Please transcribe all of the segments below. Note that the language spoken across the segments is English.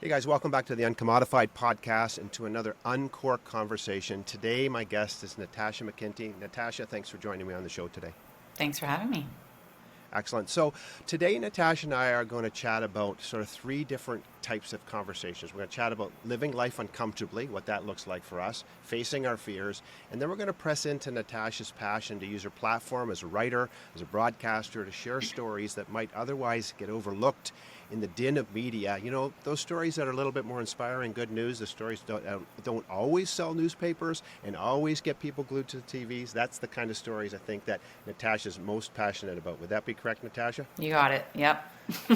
Hey guys, welcome back to the Uncommodified podcast and to another UNCORK Conversation. Today my guest is Natasha McKenty. Natasha, thanks for joining me on the show today. Thanks for having me. Excellent. So today Natasha and I are going to chat about sort of three different types of conversations. We're going to chat about living life uncomfortably, what that looks like for us, facing our fears, and then we're going to press into Natasha's passion to use her platform as a writer, as a broadcaster, to share stories that might otherwise get overlooked in the din of media. You know, those stories that are a little bit more inspiring, good news, the stories don't always sell newspapers and always get people glued to the TVs. That's the kind of stories I think that Natasha's most passionate about. Would that be correct, Natasha? You got it. Yep.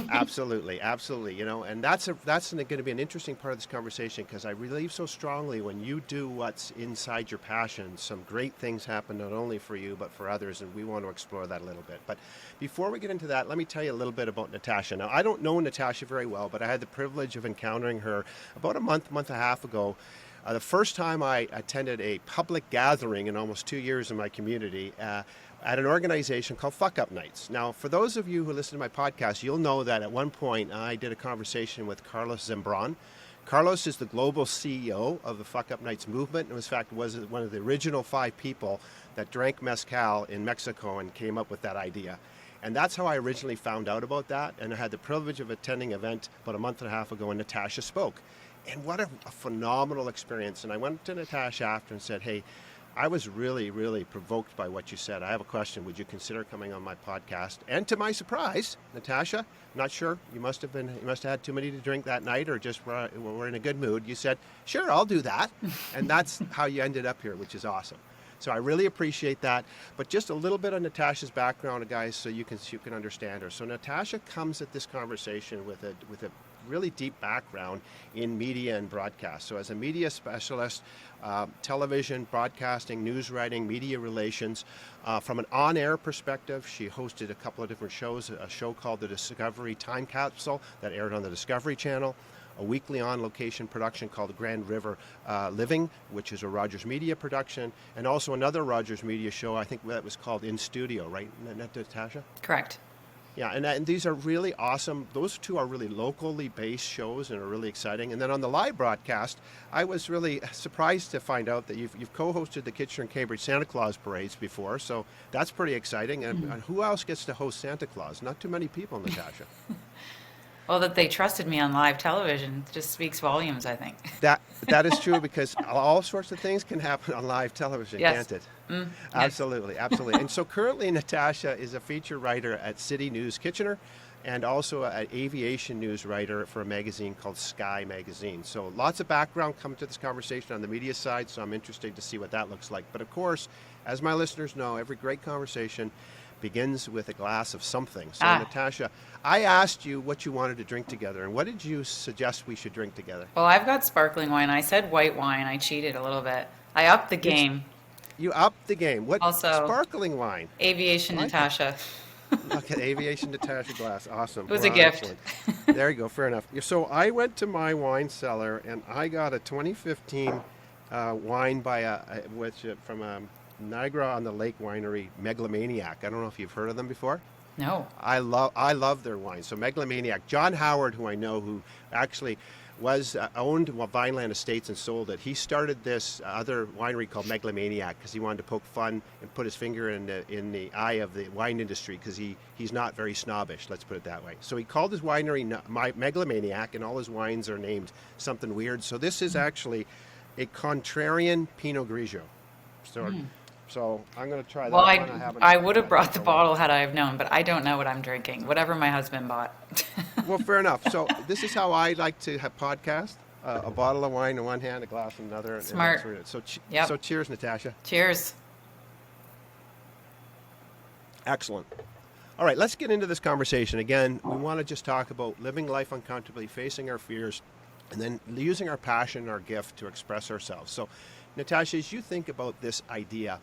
Absolutely. You know, and that's going to be an interesting part of this conversation because I believe so strongly when you do what's inside your passion, some great things happen not only for you but for others, and we want to explore that a little bit. But before we get into that, let me tell you a little bit about Natasha. Now, I don't know Natasha very well, but I had the privilege of encountering her about a month and a half ago. The first time I attended a public gathering in almost 2 years in my community at an organization called Fuck Up Nights. Now, for those of you who listen to my podcast, you'll know that at one point I did a conversation with Carlos Zembron. Carlos is the global CEO of the Fuck Up Nights movement, and in fact was one of the original 5 people that drank mezcal in Mexico and came up with that idea. And that's how I originally found out about that, and I had the privilege of attending an event about a month and a half ago, and Natasha spoke. And what a phenomenal experience. And I went to Natasha after and said, hey, I was really, really provoked by what you said. I have a question. Would you consider coming on my podcast? And to my surprise, Natasha, not sure, you must have had too many to drink that night or just were in a good mood. You said, sure, I'll do that. And that's how you ended up here, which is awesome. So I really appreciate that. But just a little bit of Natasha's background, guys, so you can understand her. So Natasha comes at this conversation with a really deep background in media and broadcast. So as a media specialist, television, broadcasting, news writing, media relations, from an on-air perspective, she hosted a couple of different shows, a show called The Discovery Time Capsule that aired on the Discovery Channel, a weekly on-location production called Grand River Living, which is a Rogers Media production, and also another Rogers Media show, I think that was called In Studio, right, Natasha? Correct. Yeah, and these are really awesome. Those two are really locally based shows and are really exciting. And then on the live broadcast, I was really surprised to find out that you've co-hosted the Kitchener and Cambridge Santa Claus parades before, so that's pretty exciting. And who else gets to host Santa Claus? Not too many people, Natasha. Well, that they trusted me on live television just speaks volumes, I think. That is true because all sorts of things can happen on live television, yes. Can't it? Yes. Absolutely. And so currently Natasha is a feature writer at City News Kitchener and also an aviation news writer for a magazine called Sky Magazine. So lots of background coming to this conversation on the media side, so I'm interested to see what that looks like. But of course, as my listeners know, every great conversation begins with a glass of something. So Natasha, I asked you what you wanted to drink together, and what did you suggest we should drink together? Well, I've got sparkling wine. I said white wine. I cheated a little bit. I upped the game. You upped the game. What also, sparkling wine? Aviation Natasha. Okay, Aviation Natasha glass. Awesome. It was a gift. There you go. Fair enough. So I went to my wine cellar, and I got a 2015 wine by from Niagara on the Lake winery, Megalomaniac. I don't know if you've heard of them before. No. I love their wine. So Megalomaniac, John Howard, who I know, who actually was owned Vineland Estates and sold it. He started this other winery called Megalomaniac because he wanted to poke fun and put his finger in the eye of the wine industry because he's not very snobbish, let's put it that way. So he called his winery Megalomaniac, and all his wines are named something weird. So this is actually a contrarian Pinot Grigio. So I'm going to try that. Well, I would have brought the bottle had I have known, but I don't know what I'm drinking. Whatever my husband bought. Well, fair enough. So this is how I like to have podcast. A bottle of wine in one hand, a glass in another. Smart. So cheers, Natasha. Cheers. Excellent. All right, let's get into this conversation. Again, we want to just talk about living life uncomfortably, facing our fears, and then using our passion, our gift to express ourselves. So, Natasha, as you think about this idea,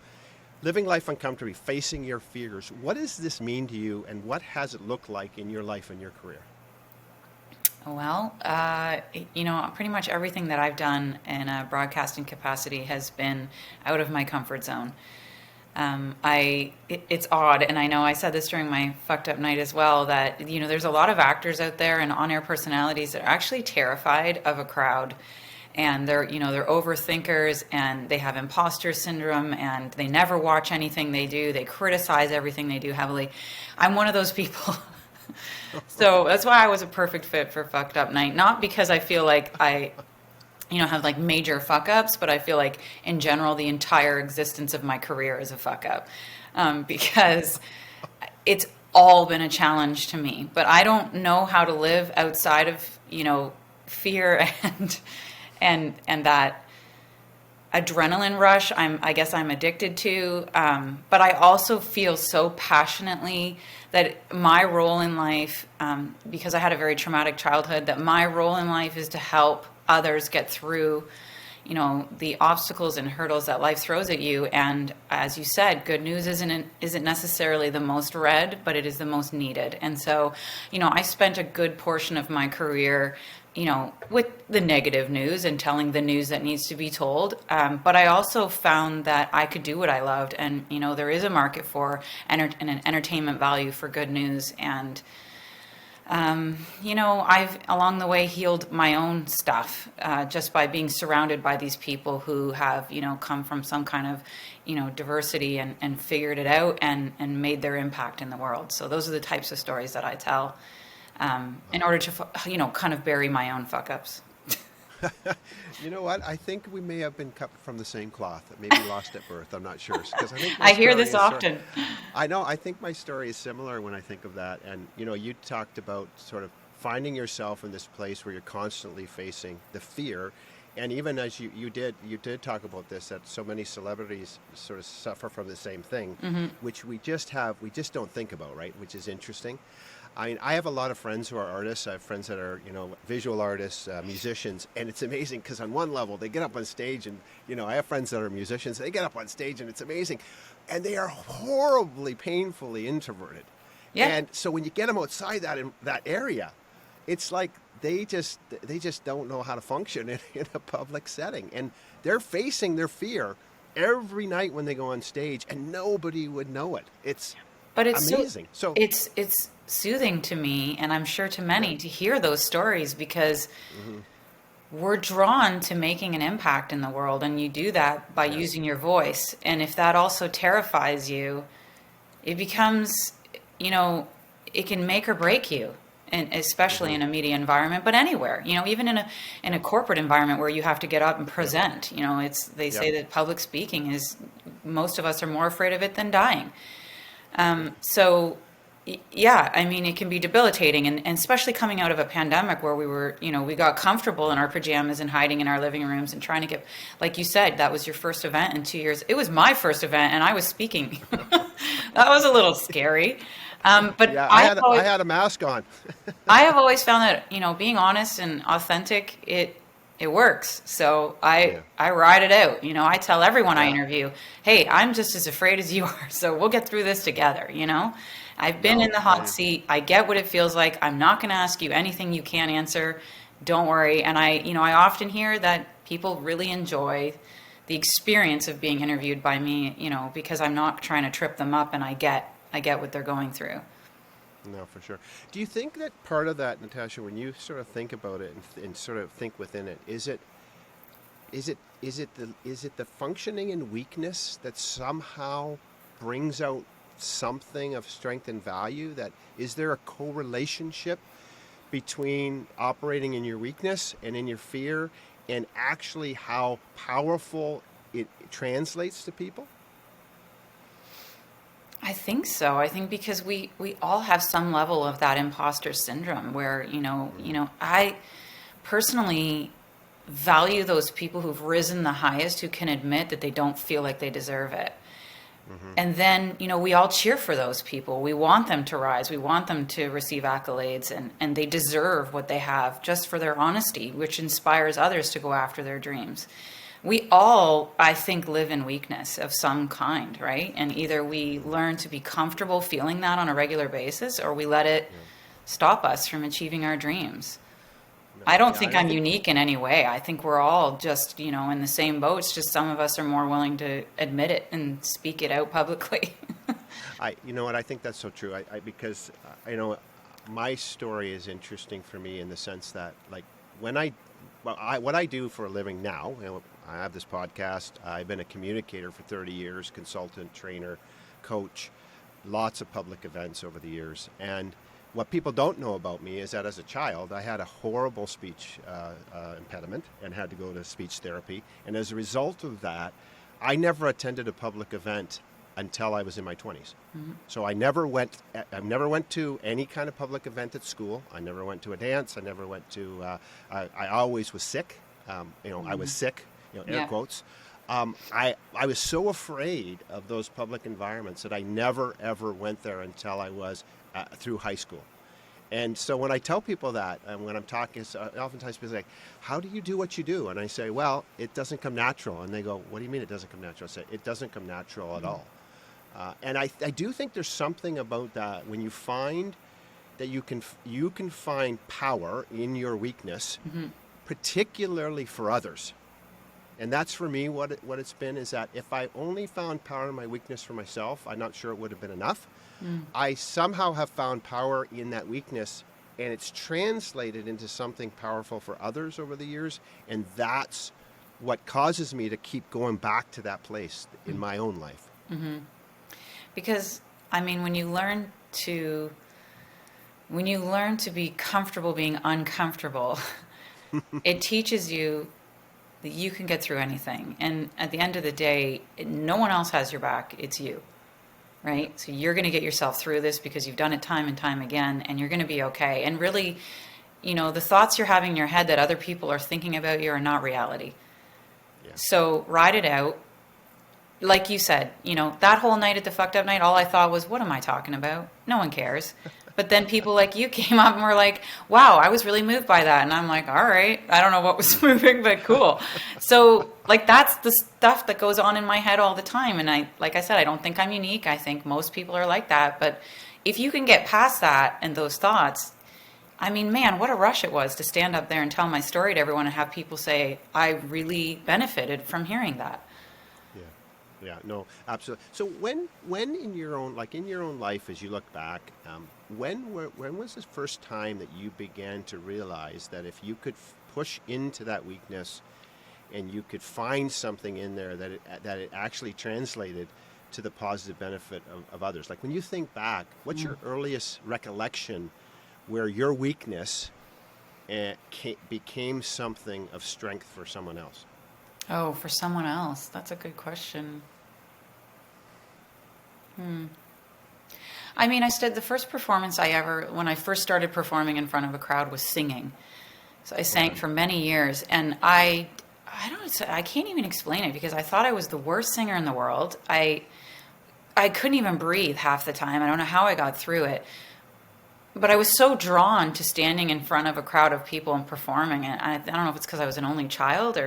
living life uncomfortably, facing your fears, what does this mean to you, and what has it looked like in your life and your career? Well, pretty much everything that I've done in a broadcasting capacity has been out of my comfort zone. It's odd, and I know I said this during my fucked up night as well, that there's a lot of actors out there and on-air personalities that are actually terrified of a crowd, and they're overthinkers, and they have imposter syndrome, and they never watch anything they do. They criticize everything they do heavily. I'm one of those people. So that's why I was a perfect fit for fucked up night, not because I feel like I have like major fuck ups, but I feel like in general, the entire existence of my career is a fuck up, because it's all been a challenge to me, but I don't know how to live outside of, fear and that adrenaline rush I guess I'm addicted to. But I also feel so passionately that my role in life, because I had a very traumatic childhood, that my role in life is to help others get through, the obstacles and hurdles that life throws at you. And as you said, good news isn't necessarily the most read, but it is the most needed. And so, I spent a good portion of my career, with the negative news and telling the news that needs to be told. But I also found that I could do what I loved. And, there is a market for an entertainment value for good news. And, I've along the way healed my own stuff, just by being surrounded by these people who have, come from some kind of, diversity and figured it out and made their impact in the world. So those are the types of stories that I tell, in order to, kind of bury my own fuck ups. You know what? I think we may have been cut from the same cloth. Maybe lost at birth. I'm not sure. Because I think I hear this often. I know. I think my story is similar when I think of that. And you talked about sort of finding yourself in this place where you're constantly facing the fear, and even as you did talk about this, that so many celebrities sort of suffer from the same thing, which we just don't think about, right? Which is interesting. I mean, I have a lot of friends who are artists. I have friends that are, visual artists, musicians, and it's amazing because on one level they get up on stage and, I have friends that are musicians. They get up on stage and it's amazing, and they are horribly, painfully introverted. Yeah. And so when you get them outside that area, it's like they just don't know how to function in a public setting, and they're facing their fear every night when they go on stage, and nobody would know it. It's amazing. So it's soothing to me, and I'm sure to many, to hear those stories, because we're drawn to making an impact in the world, and you do that by using your voice. And if that also terrifies you, it becomes, it can make or break you, and especially in a media environment, but anywhere, even in a corporate environment where you have to get up and present. They say that public speaking is, most of us are more afraid of it than dying. So yeah, I mean, it can be debilitating, and especially coming out of a pandemic where we got comfortable in our pajamas and hiding in our living rooms and trying to get, like you said, that was your first event in 2 years. It was my first event, and I was speaking. That was a little scary. But yeah, I had a mask on. I have always found that, being honest and authentic, it works. So I ride it out. I tell everyone I interview, hey, I'm just as afraid as you are, so we'll get through this together. I've been in the hot seat. I get what it feels like. I'm not going to ask you anything you can't answer. Don't worry. And I often hear that people really enjoy the experience of being interviewed by me, because I'm not trying to trip them up, and I get what they're going through. No, for sure. Do you think that part of that, Natasha, when you sort of think about it and sort of think within it, is it the functioning and weakness that somehow brings out something of strength and value? That is there a correlationship between operating in your weakness and in your fear, and actually how powerful it translates to people? I think so. I think because we all have some level of that imposter syndrome where, I personally value those people who've risen the highest, who can admit that they don't feel like they deserve it. And then, we all cheer for those people. We want them to rise. We want them to receive accolades, and they deserve what they have just for their honesty, which inspires others to go after their dreams. We all, I think, live in weakness of some kind, right? And either we learn to be comfortable feeling that on a regular basis, or we let it stop us from achieving our dreams. no, I don't yeah, think and I I'm think unique in any way. I think we're all just, in the same boat. It's just some of us are more willing to admit it and speak it out publicly. you know what, I think that's so true. Because my story is interesting for me in the sense that, like, when what I do for a living now, I have this podcast. I've been a communicator for 30 years, consultant, trainer, coach, lots of public events over the years. And what people don't know about me is that as a child, I had a horrible speech impediment and had to go to speech therapy. And as a result of that, I never attended a public event until I was in my 20s. So I never went to any kind of public event at school. I never went to a dance. I never went to, I always was sick. I was sick, air Yeah. quotes. I was so afraid of those public environments that I never, ever went there until I was through high school. And so when I tell people that, and when I'm talking, oftentimes people say, how do you do what you do? And I say, well, it doesn't come natural. And they go, what do you mean it doesn't come natural? I say, it doesn't come natural at all. And I do think there's something about that when you find that you can find power in your weakness, particularly for others. And that's for me what it's been, is that if I only found power in my weakness for myself, I'm not sure it would have been enough. I somehow have found power in that weakness, and it's translated into something powerful for others over the years. And that's what causes me to keep going back to that place in my own life. Because, I mean, when you learn to be comfortable being uncomfortable, it teaches you that you can get through anything. And at the end of the day, no one else has your back. It's you, right? So you're going to get yourself through this because you've done it time and time again, and you're going to be okay. And really, the thoughts you're having in your head that other people are thinking about you are not reality. Yeah. So ride it out. Like you said, that whole night at the fucked up night, all I thought was, what am I talking about? No one cares. But then people like you came up and were like, wow, I was really moved by that. And I'm like, all right, I don't know what was moving, but cool. So like, that's the stuff that goes on in my head all the time. And like I said, I don't think I'm unique. I think most people are like that. But if you can get past that and those thoughts, I mean, man, what a rush it was to stand up there and tell my story to everyone and have people say, I really benefited from hearing that. Yeah, no, absolutely. So when in your own life, as you look back, when was the first time that you began to realize that if you could push into that weakness and you could find something in there that it actually translated to the positive benefit of others? Like, when you think back, what's your earliest recollection where your weakness became something of strength for someone else? Oh, for someone else. That's a good question. I mean, the first performance when I first started performing in front of a crowd was singing. So I sang for many years, and I can't even explain it because I thought I was the worst singer in the world. I couldn't even breathe half the time. I don't know how I got through it. But I was so drawn to standing in front of a crowd of people and performing. And I don't know if it's because I was an only child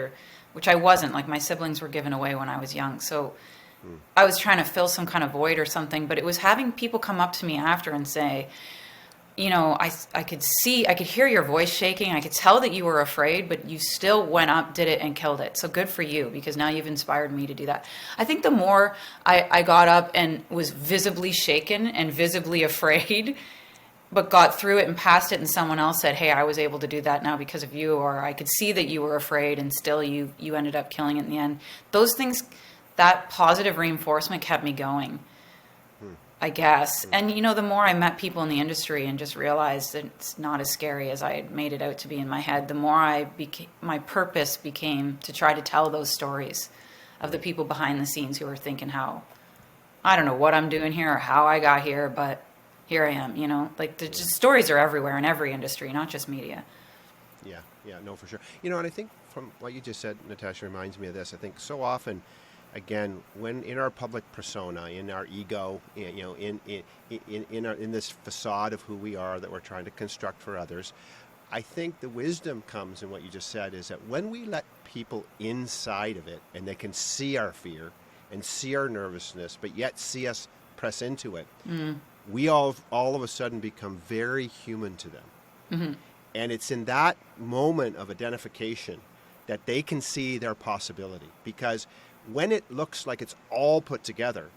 which I wasn't. Like, my siblings were given away when I was young. So I was trying to fill some kind of void or something. But it was having people come up to me after and say, I could hear your voice shaking. I could tell that you were afraid, but you still went up, did it, and killed it. So good for you, because now you've inspired me to do that. I think the more I got up and was visibly shaken and visibly afraid, but got through it and passed it, and someone else said, hey, I was able to do that now because of you, or I could see that you were afraid and still you ended up killing it in the end. Those things, that positive reinforcement kept me going, I guess. And, the more I met people in the industry and just realized that it's not as scary as I had made it out to be in my head, the more my purpose became to try to tell those stories of the people behind the scenes who are thinking I don't know what I'm doing here or how I got here, but here I am, like the stories are everywhere in every industry, not just media. Yeah, no, for sure. And I think from what you just said, Natasha, reminds me of this. I think so often, again, when in our public persona, in our ego, in this facade of who we are that we're trying to construct for others, I think the wisdom comes in what you just said, is that when we let people inside of it and they can see our fear and see our nervousness, but yet see us press into it, we all of a sudden become very human to them. And it's in that moment of identification that they can see their possibility. Because when it looks like it's all put together,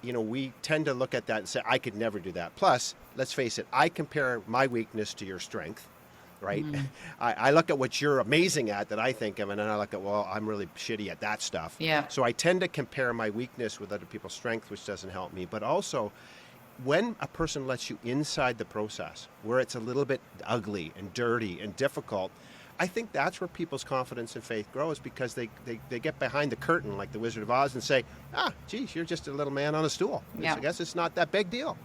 we tend to look at that and say, I could never do that. Plus, let's face it, I compare my weakness to your strength, right? I look at what you're amazing at that I think of, and then I look at, well, I'm really shitty at that stuff. Yeah. So I tend to compare my weakness with other people's strength, which doesn't help me. But also, when a person lets you inside the process, where it's a little bit ugly and dirty and difficult, I think that's where people's confidence and faith grows, because they get behind the curtain like the Wizard of Oz and say, geez, you're just a little man on a stool. Yeah. I guess it's not that big deal.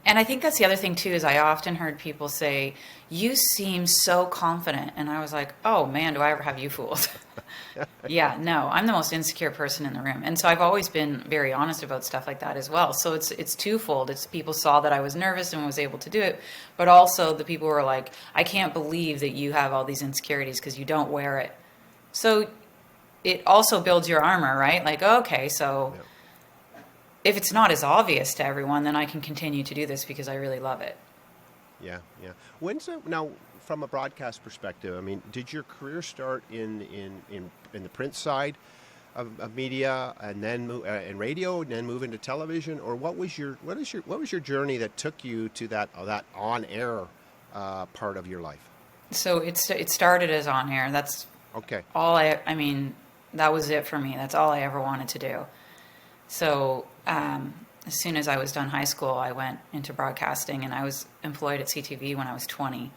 And I think that's the other thing too, is I often heard people say, you seem so confident. And I was like, oh man, do I ever have you fooled? Yeah, no, I'm the most insecure person in the room. And so I've always been very honest about stuff like that as well. So it's twofold. It's people saw that I was nervous and was able to do it, but also the people were like, I can't believe that you have all these insecurities because you don't wear it. So it also builds your armor, right? Like, okay, so if it's not as obvious to everyone, then I can continue to do this because I really love it. Yeah. Now, from a broadcast perspective, I mean, did your career start in the print side of media, and then in radio, and then move into television, or what was your journey that took you to that on air part of your life? So it started as on air. That's okay. I mean, that was it for me. That's all I ever wanted to do. So as soon as I was done high school, I went into broadcasting, and I was employed at CTV when I was 20.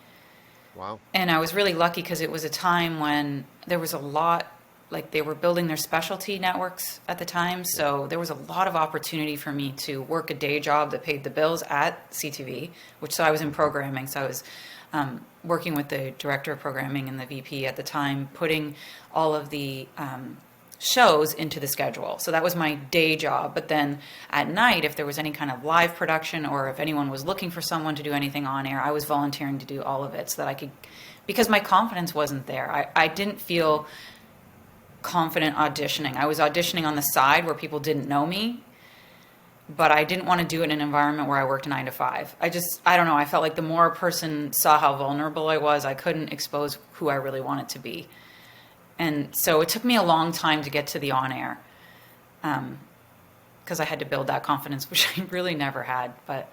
Wow. And I was really lucky because it was a time when there was a lot, like they were building their specialty networks at the time. So there was a lot of opportunity for me to work a day job that paid the bills at CTV, so I was in programming. So I was working with the director of programming and the VP at the time, putting all of the shows into the schedule. So that was my day job. But then at night, if there was any kind of live production, or if anyone was looking for someone to do anything on air, I was volunteering to do all of it so that I could, because my confidence wasn't there. I didn't feel confident auditioning. I was auditioning on the side where people didn't know me, but I didn't want to do it in an environment where I worked 9 to 5. I don't know. I felt like the more a person saw how vulnerable I was, I couldn't expose who I really wanted to be. And so it took me a long time to get to the on-air, because I had to build that confidence, which I really never had. But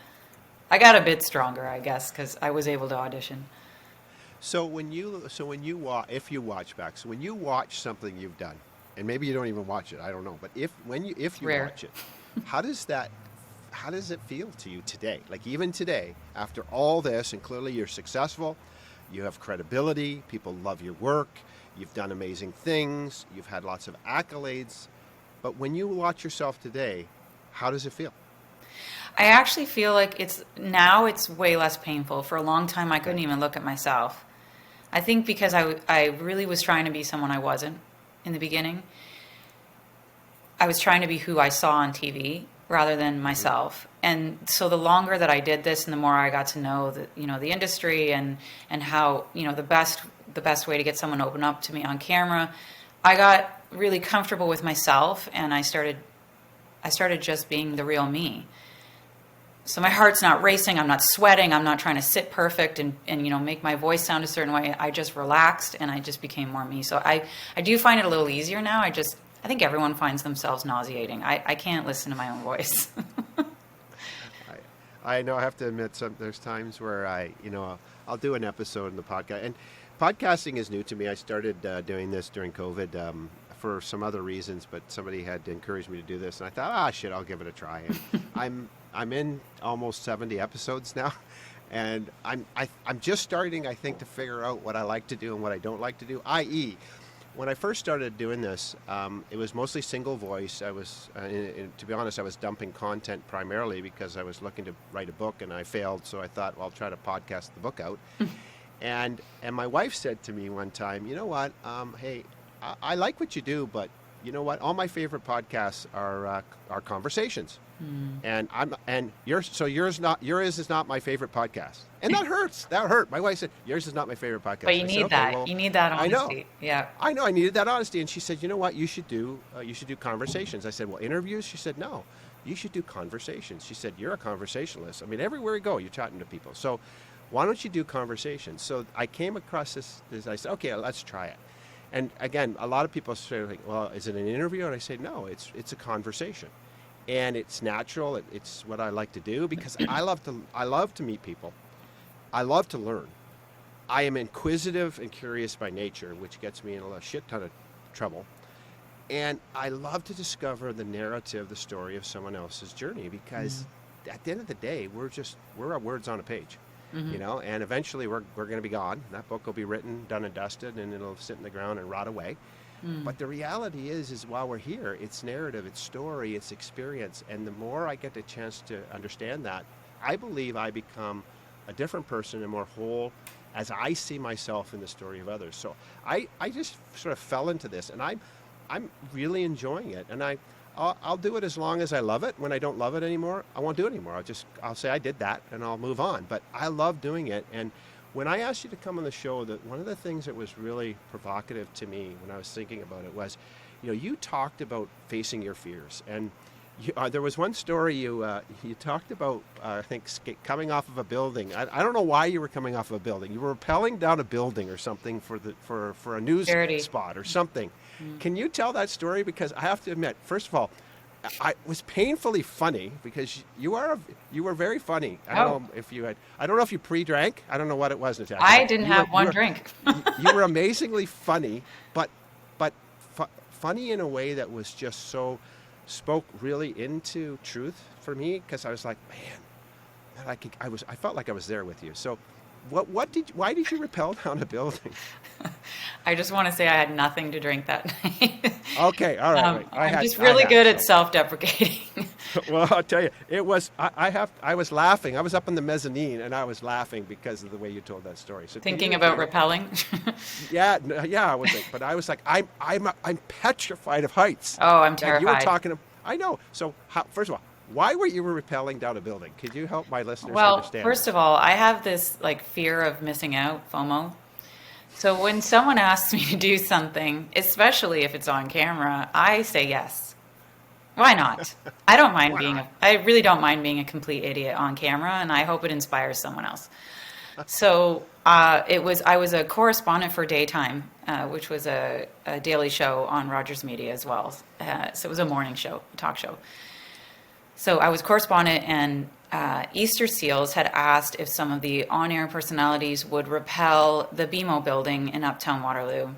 I got a bit stronger, I guess, because I was able to audition. So when you watch something you've done, and maybe you don't even watch it, I don't know, but if you Rare. watch it, how does it feel to you today? Like even today, after all this, and clearly you're successful, you have credibility, people love your work. You've done amazing things. You've had lots of accolades. But when you watch yourself today, how does it feel? I actually feel like it's way less painful. For a long time, I couldn't even look at myself. I think because I really was trying to be someone I wasn't in the beginning. I was trying to be who I saw on TV rather than myself. And so the longer that I did this, and the more I got to know the industry and how, the best way to get someone to open up to me on camera, I got really comfortable with myself, and I started just being the real me. So my heart's not racing, I'm not sweating, I'm not trying to sit perfect and make my voice sound a certain way. I just relaxed, and I just became more me. So I do find it a little easier now. I think everyone finds themselves nauseating. I can't listen to my own voice. I know I have to admit, there's times where I'll do an episode in the podcast, and podcasting is new to me. I started doing this during COVID for some other reasons, but somebody had encouraged me to do this, and I thought, shit, I'll give it a try. And I'm in almost 70 episodes now, and I'm just starting, I think, to figure out what I like to do and what I don't like to do. I.e., when I first started doing this, it was mostly single voice. I was, to be honest, I was dumping content primarily because I was looking to write a book, and I failed. So I thought, well, I'll try to podcast the book out. And my wife said to me one time, you know what? Hey, I like what you do, but you know what? All my favorite podcasts are conversations. And yours is not my favorite podcast. And that hurts. That hurt. My wife said, yours is not my favorite podcast. But you need that. Well, you need that honesty. I know. Yeah. I know. I needed that honesty. And she said, you know what? You should do conversations. I said, well, interviews? She said, no. You should do conversations. She said, you're a conversationalist. I mean, everywhere you go, you're chatting to people. So why don't you do conversation? So I came across this I said, okay, let's try it. And again, a lot of people say, like, well, is it an interview? And I say, no, it's a conversation. And it's natural. It's what I like to do because I love to meet people. I love to learn. I am inquisitive and curious by nature, which gets me in a shit ton of trouble. And I love to discover the narrative, the story of someone else's journey because at the end of the day, we're our words on a page. And eventually we're going to be gone. That book will be written, done and dusted, and it'll sit in the ground and rot away. But the reality is while we're here, it's narrative, it's story, it's experience. And the more I get a chance to understand that, I believe I become a different person and more whole as I see myself in the story of others. So I just sort of fell into this, and I'm really enjoying it. And I'll do it as long as I love it. When I don't love it anymore, I won't do it anymore. I'll say I did that and I'll move on. But I love doing it. And when I asked you to come on the show, that one of the things that was really provocative to me when I was thinking about it was, you talked about facing your fears. And there was one story you talked about, I think, coming off of a building. I don't know why you were coming off of a building. You were rappelling down a building or something for a news Charity. spot or something. Can you tell that story? Because I have to admit, first of all, it was painfully funny because you were very funny. I don't know if you pre-drank. I don't know what it was, Natasha. I didn't have one drink. You were amazingly funny, but funny in a way that was just spoke really into truth for me, because I was like, man, I felt like I was there with you. So why did you rappel down a building? I just want to say I had nothing to drink that night. Okay, all right. I'm just really good at self-deprecating. Well, I'll tell you, it was. I was laughing. I was up in the mezzanine, and I was laughing because of the way you told that story. So Thinking about rappelling. Yeah, I was like, but I was like, I'm petrified of heights. Oh, I'm terrified. You were talking. I know. So first of all, why were you rappelling down a building? Could you help my listeners understand? Well, first of all, I have this fear of missing out, FOMO. So when someone asks me to do something, especially if it's on camera, I say yes. Why not? I don't mind I really don't mind being a complete idiot on camera, and I hope it inspires someone else. So I was a correspondent for Daytime, which was a daily show on Rogers Media as well. So it was a morning show, talk show. So I was correspondent, and Easter Seals had asked if some of the on-air personalities would rappel the BMO building in Uptown Waterloo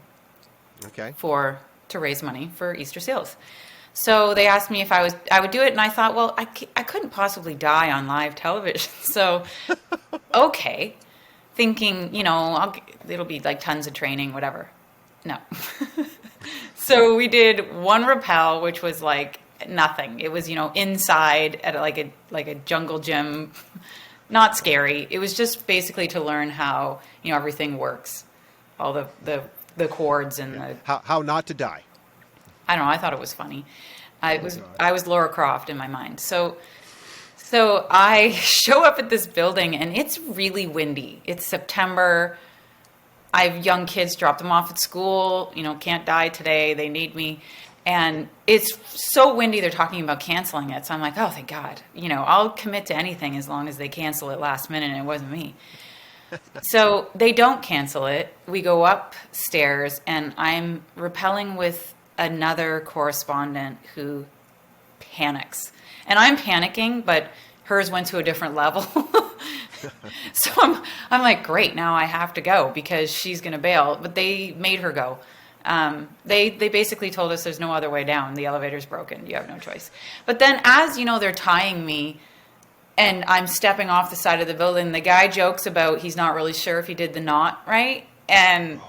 to raise money for Easter Seals. So they asked me if I would do it, and I thought, well, I couldn't possibly die on live television. So, okay, thinking, it'll be like tons of training, whatever. No. So we did one rappel, which was like nothing. It was, inside at like a jungle gym, not scary. It was just basically to learn how, everything works, all the cords and how not to die. I don't know. I thought it was funny. I was Laura Croft in my mind. So I show up at this building, and it's really windy. It's September. I have young kids, drop them off at school. Can't die today. They need me. And it's so windy, they're talking about canceling it. So I'm like, oh, thank God. I'll commit to anything as long as they cancel it last minute, and it wasn't me. So they don't cancel it. We go upstairs, and I'm rappelling with another correspondent who panics. And I'm panicking, but hers went to a different level. So I'm like, great, now I have to go because she's going to bail. But they made her go. They basically told us there's no other way down. The elevator's broken. You have no choice. But then as, they're tying me and I'm stepping off the side of the building, the guy jokes about he's not really sure if he did the knot right. And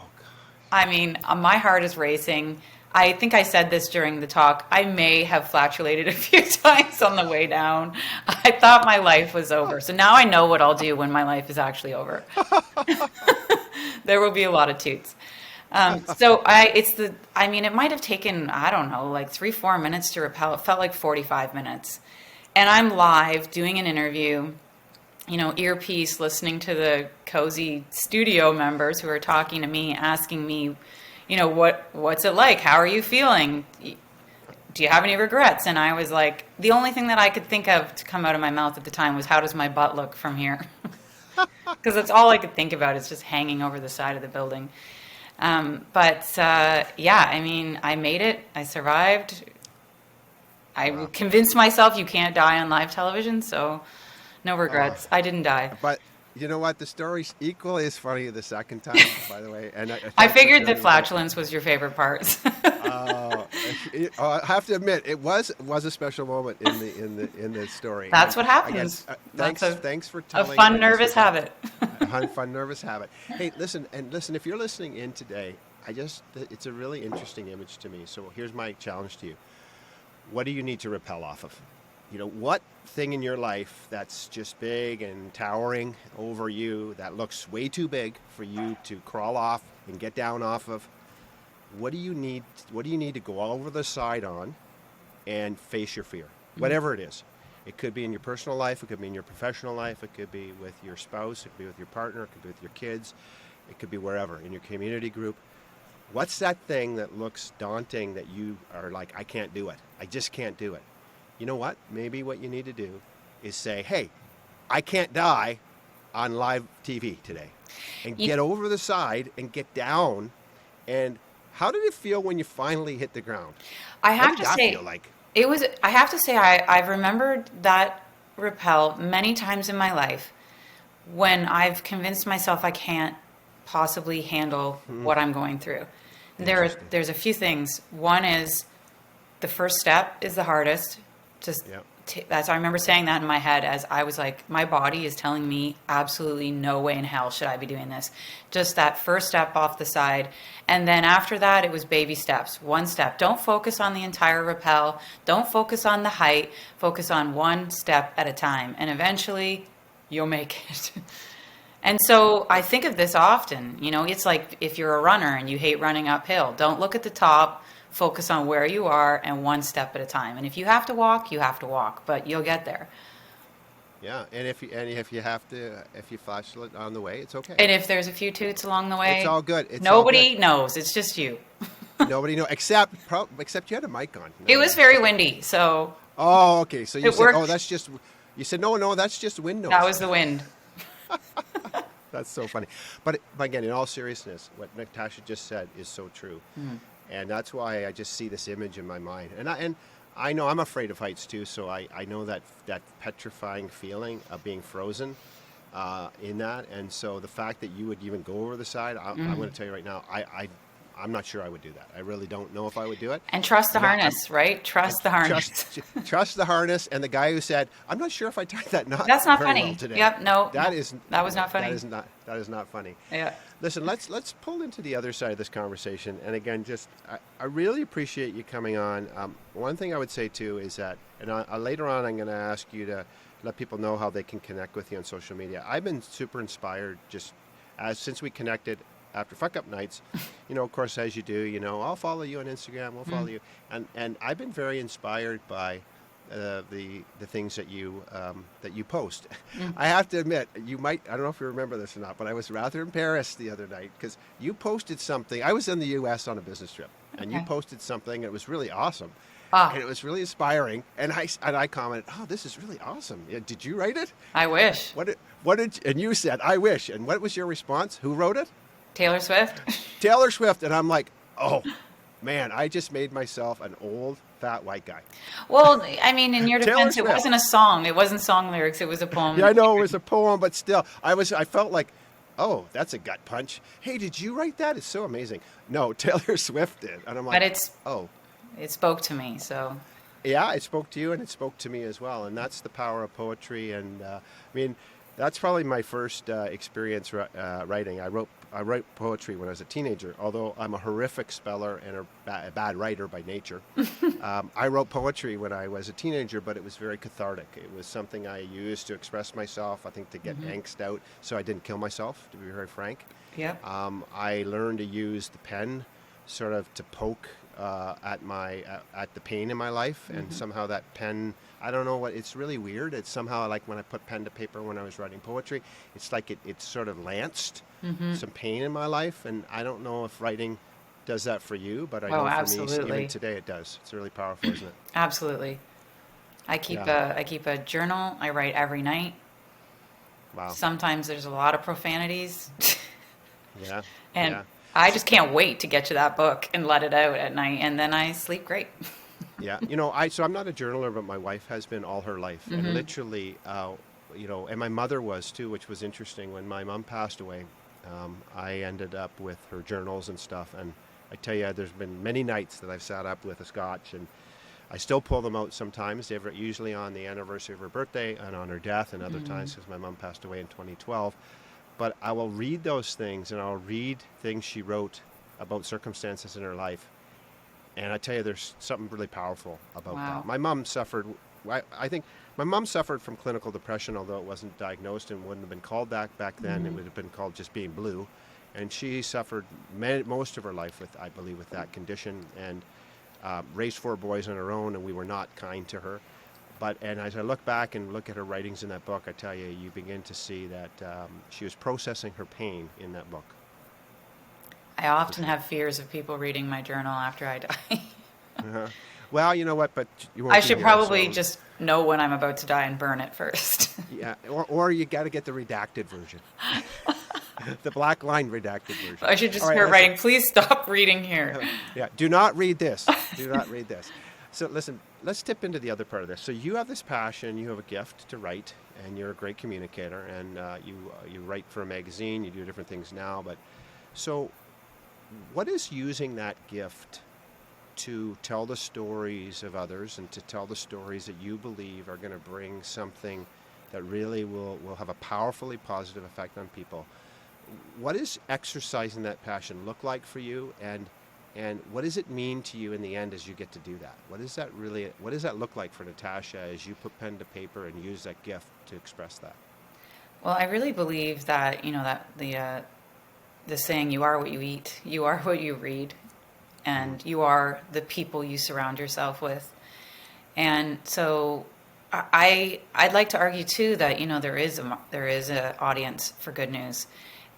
my heart is racing. I think I said this during the talk. I may have flatulated a few times on the way down. I thought my life was over. So now I know what I'll do when my life is actually over. There will be a lot of toots. It might have taken, I don't know, like 3-4 minutes to rappel. It felt like 45 minutes. And I'm live doing an interview, earpiece, listening to the cozy studio members who are talking to me, asking me, what's it like? How are you feeling? Do you have any regrets? And I was like, the only thing that I could think of to come out of my mouth at the time was, how does my butt look from here? because that's all I could think about is just hanging over the side of the building. Yeah, I mean, I made it. I survived. I Wow. convinced myself you can't die on live television, so no Uh, regrets. I didn't die. but you know what? The story's equally as funny the second time, by the way. And I thanks for figured the sharing with me. flatulence was your favorite part. Uh, I have to admit, it was a special moment in the story. That's And what again, happens. That's thanks for a telling fun, our nervous listeners that. habit. A fun, nervous habit. Hey, listen. If you're listening in today, it's a really interesting image to me. So here's my challenge to you. What do you need to repel off of? What thing in your life that's just big and towering over you that looks way too big for you to crawl off and get down off of? What do you need to go over the side on and face your fear? Whatever it is. It could be in your personal life, it could be in your professional life, it could be with your spouse, it could be with your partner, it could be with your kids, it could be wherever, in your community group. What's that thing that looks daunting that you are like, I can't do it. I just can't do it. You know what? Maybe what you need to do is say, hey, I can't die on live TV today. And You, get over the side and get down. And how did it feel when you finally hit the ground? I What have did to that feel say, like? I have to say, I've remembered that rappel many times in my life when I've convinced myself I can't possibly handle what I'm going through. Interesting. There's a few things. One is the first step is the hardest. Just Yep. that's I remember saying that in my head as I was like, my body is telling me absolutely no way in hell should I be doing this. Just that first step off the side, and then after that it was baby steps. One step. Don't focus on the entire rappel. Don't focus on the height. Focus on one step at a time, and eventually you'll make it. And so I think of this often. It's like if you're a runner and you hate running uphill, don't look at the top, focus on where you are and one step at a time. And if you have to walk, you have to walk, but you'll get there. Yeah. And if you flash it on the way, it's okay. And if there's a few toots along the It's way, all good. It's all good. nobody knows. It's just you. Nobody know except you had a mic on. It No, was that's very just. windy, so Oh, okay. So you it said, oh, worked. that's just. You said no, no, that's just wind That noise. was the wind. That's so funny. But again, in all seriousness, what Natasha just said is so true, and that's why I just see this image in my mind. And I know I'm afraid of heights too, so I know that petrifying feeling of being frozen in that. And so the fact that you would even go over the side, I'm going to tell you right now, I'm not sure I would do that. I really don't know if I would do it. And trust the I'm not. harness, right? And Trust the harness. trust the harness. And the guy who said, "I'm not sure if I tied that knot That's not very well funny. today." Yep, no, That is that was not funny. that is not funny. Yeah. Listen, let's pull into the other side of this conversation. And again, I really appreciate you coming on. One thing I would say too is that, and later on, I'm going to ask you to let people know how they can connect with you on social media. I've been super inspired just since we connected after fuck up nights. Of course, as you do, I'll follow you on Instagram. We'll follow you, and I've been very inspired by the things that you post. I have to admit, I don't know if you remember this or not, but I was rather embarrassed the other night because you posted something. I was in the U.S. on a business trip, and you Okay. posted something. It was really awesome, Ah, and it was really inspiring. And I commented, "Oh, this is really awesome. Yeah, did you write it? I wish. What did?" And you said, "I wish." And what was your response? Who wrote it? Taylor Swift? Taylor Swift. And I'm like, "Oh, man, I just made myself an old fat white guy." Well, I mean, in your Taylor defense, it Swift. wasn't a song. It wasn't song lyrics. It was a poem. Yeah, I know it was a poem, but still, I felt like, oh, that's a gut punch. Hey, did you write that? It's so amazing. No, Taylor Swift did. And I'm But like, oh, it spoke to me. So yeah, it spoke to you and it spoke to me as well. And that's the power of poetry. And I mean, that's probably my first experience writing. I wrote poetry when I was a teenager, although I'm a horrific speller and a bad writer by nature. I wrote poetry when I was a teenager, but it was very cathartic. It was something I used to express myself, I think to get angst out, so I didn't kill myself, to be very frank. yep. I learned to use the pen sort of to poke at the pain in my life, and somehow that pen, I don't know what, it's really weird. It's somehow like when I put pen to paper when I was writing poetry, it's like it sort of lanced some pain in my life, and I don't know if writing does that for you, but I Oh, know for me, absolutely. even today, it does. It's really powerful, isn't it? Absolutely. I keep Yeah. a I keep a journal. I write every night. Wow. Sometimes there's a lot of profanities. Yeah. And Yeah. I just can't wait to get to that book and let it out at night, and then I sleep great. Yeah, I'm not a journaler, but my wife has been all her life, and Hmm. literally, and my mother was too, which was interesting. When my mom passed away, I ended up with her journals and stuff, and I tell you, there's been many nights that I've sat up with a scotch, and I still pull them out sometimes. They're usually on the anniversary of her birthday and on her death, and other Hmm. times because my mom passed away in 2012. But I will read those things, and I'll read things she wrote about circumstances in her life, and I tell you, there's something really powerful about that. Wow. My mom suffered, I think my mom suffered from clinical depression, although it wasn't diagnosed and wouldn't have been called that back then. It Hmm. would have been called just being blue. And she suffered most of her life with, I believe, with that condition, and raised four boys on her own, and we were not kind to her. And as I look back and look at her writings in that book, I tell you, you begin to see that she was processing her pain in that book, I for often sure. have fears of people reading my journal after I die. Uh-huh. Well, you know what? But you I won't be should here, probably so just know when I'm about to die and burn it first. yeah. Or you got to get the redacted version, the black line redacted version. I should All just right, start listen. writing, please stop reading here. Yeah, do not read this. Do not read this. So listen, let's tip into the other part of this. So you have this passion, you have a gift to write, and you're a great communicator, and you write for a magazine, you do different things now. But so, what is using that gift to tell the stories of others and to tell the stories that you believe are going to bring something that really will have a powerfully positive effect on people? What does exercising that passion look like for you, and what does it mean to you in the end as you get to do that? What does that look like for Natasha as you put pen to paper and use that gift to express that? Well, I really believe that, that the saying, you are what you eat, you are what you read, Hmm. and you are the people you surround yourself with. And so I'd like to argue too that there is a audience for good news,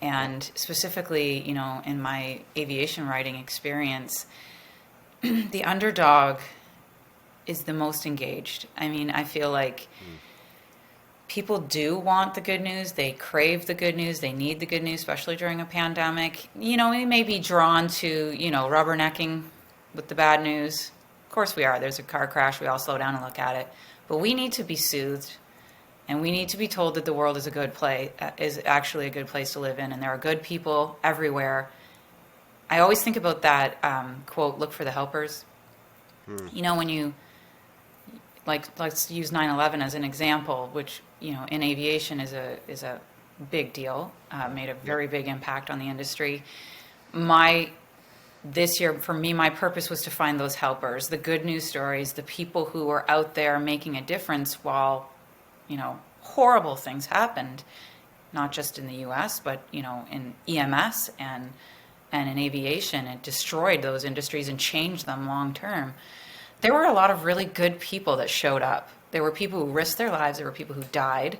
Yep. and specifically in my aviation writing experience, the underdog is the most engaged. I mean, I feel like Mm. people do want the good news. They crave the good news. They need the good news, especially during a pandemic. We may be drawn to, rubbernecking with the bad news. Of course we are. There's a car crash. We all slow down and look at it. But we need to be soothed, and we need to be told that the world is is actually a good place to live in, and there are good people everywhere. I always think about that quote, look for the helpers. Mm. When you, like, let's use 9/11 as an example, which in aviation is a big deal, made a Yep. very big impact on the industry. My This year, for me, my purpose was to find those helpers, the good news stories, the people who were out there making a difference while horrible things happened, not just in the U.S. but in EMS and in aviation. It destroyed those industries and changed them long term. There were a lot of really good people that showed up. There were people who risked their lives. There were people who died.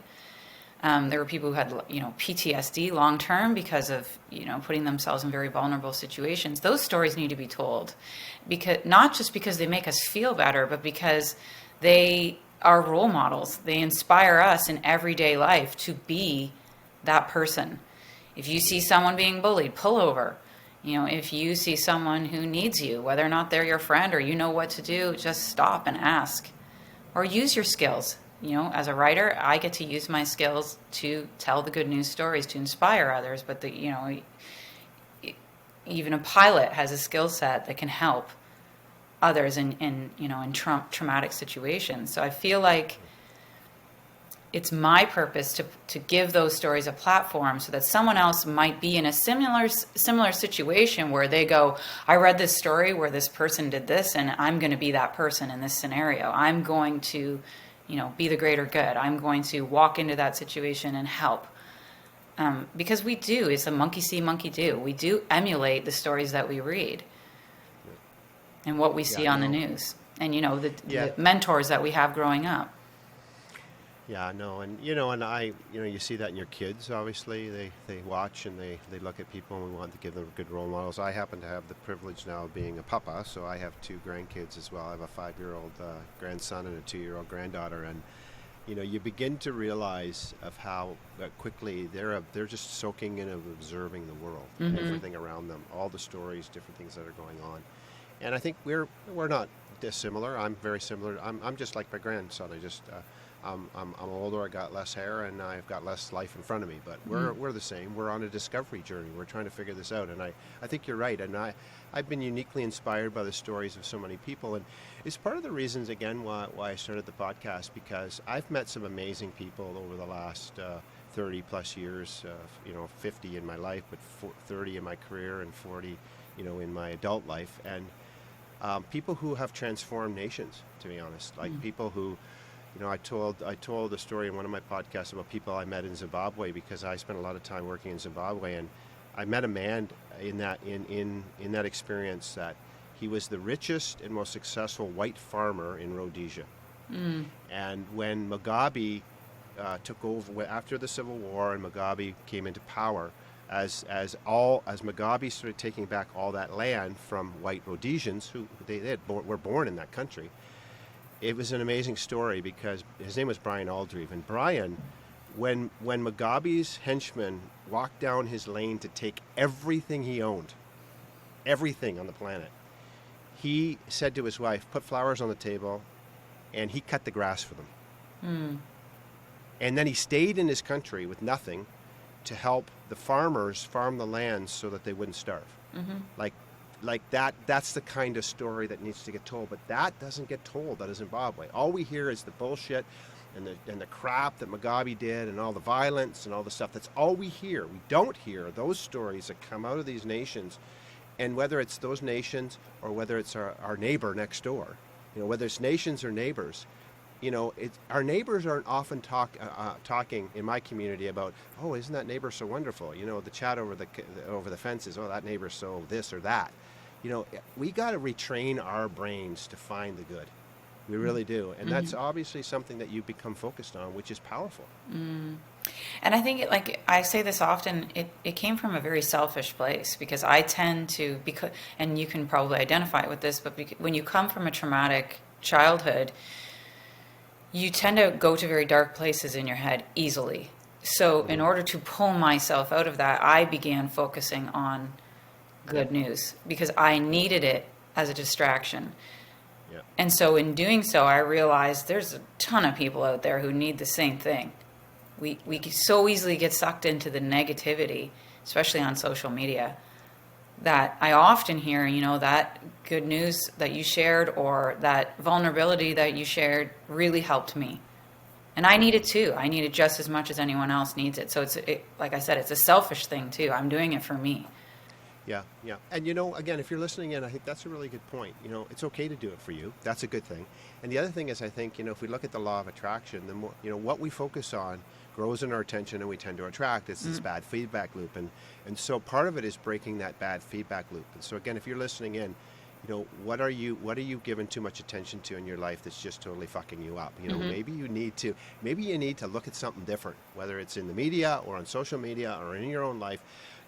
There were people who had, PTSD long term because of, putting themselves in very vulnerable situations. Those stories need to be told, because not just because they make us feel better, but because they are role models. They inspire us in everyday life to be that person. If you see Mm. someone being bullied, pull over. If you see someone who needs you, whether or not they're your friend or you know what to do, just stop and ask, or use your skills. As a writer, I get to use my skills to tell the good news stories to inspire others. But even a pilot has a skill set that can help others in traumatic situations. So I feel like it's my purpose to give those stories a platform so that someone else might be in a similar situation where they go, I read this story where this person did this, and I'm going to be that person in this scenario. I'm going to, be the greater good. I'm going to walk into that situation and help. Because we do, it's a monkey see, monkey do. We do emulate the stories that we read and what we Yeah. see on the No. news, and Yeah. the mentors that we have growing up. Yeah, no, and you see that in your kids. Obviously, they watch and they look at people, and we want to give them good role models. I happen to have the privilege now of being a papa, so I have two grandkids as well. I have a 5-year-old grandson and a 2-year-old granddaughter, and you begin to realize of how quickly they're just soaking in and observing the world, everything around them, all the stories, different things that are going on. And I think we're not dissimilar. I'm very similar. I'm just like my grandson. I'm older. I got less hair, and I've got less life in front of me. But we're the same. We're on a discovery journey. We're trying to figure this out. And I think you're right. And I've been uniquely inspired by the stories of so many people. And it's part of the reasons, again, why I started the podcast, because I've met some amazing people over the last 30 plus years. 50 in my life, but 30 in my career, and 40, in my adult life. And people who have transformed nations, to be honest, like people who, I told a story in one of my podcasts about people I met in Zimbabwe, because I spent a lot of time working in Zimbabwe, and I met a man in that experience that he was the richest and most successful white farmer in Rhodesia. And when Mugabe took over after the Civil War, and Mugabe came into power, as Mugabe started taking back all that land from white Rhodesians who were born in that country, it was an amazing story, because his name was Brian Aldrieve. And Brian, when Mugabe's henchmen walked down his lane to take everything he owned, everything on the planet, he said to his wife, put flowers on the table, and he cut the grass for them. And then he stayed in his country with nothing to help the farmers farm the land so that they wouldn't starve. Like that's the kind of story that needs to get told, but that doesn't get told out of Zimbabwe. All we hear is the bullshit and the crap that Mugabe did, and all the violence and all the stuff. That's all we hear. We don't hear those stories that come out of these nations, and whether it's those nations or whether it's our neighbor next door, whether it's nations or neighbors, our neighbors aren't often talking in my community about, oh, isn't that neighbor so wonderful? The chat over the fences, oh, that neighbor's so this or that. We got to retrain our brains to find the good. We really do. And that's obviously something that you become focused on, which is powerful. And I think, like I say this often, it came from a very selfish place, because I tend to, and you can probably identify with this, but when you come from a traumatic childhood, you tend to go to very dark places in your head easily. So in order to pull myself out of that, I began focusing on good news, because I needed it as a distraction. Yeah. And so in doing so, I realized there's a ton of people out there who need the same thing. We so easily get sucked into the negativity, especially on social media, that I often hear, that good news that you shared, or that vulnerability that you shared, really helped me. And I need it too. I need it just as much as anyone else needs it. So like I said, it's a selfish thing too. I'm doing it for me. Yeah. And again, if you're listening in, I think that's a really good point. It's okay to do it for you. That's a good thing. And the other thing is, I think, if we look at the law of attraction, the more, what we focus on grows in our attention, and we tend to attract. It's this bad feedback loop. And so part of it is breaking that bad feedback loop. And so again, if you're listening in, what are you giving too much attention to in your life that's just totally fucking you up? Maybe you need to look at something different, whether it's in the media or on social media or in your own life.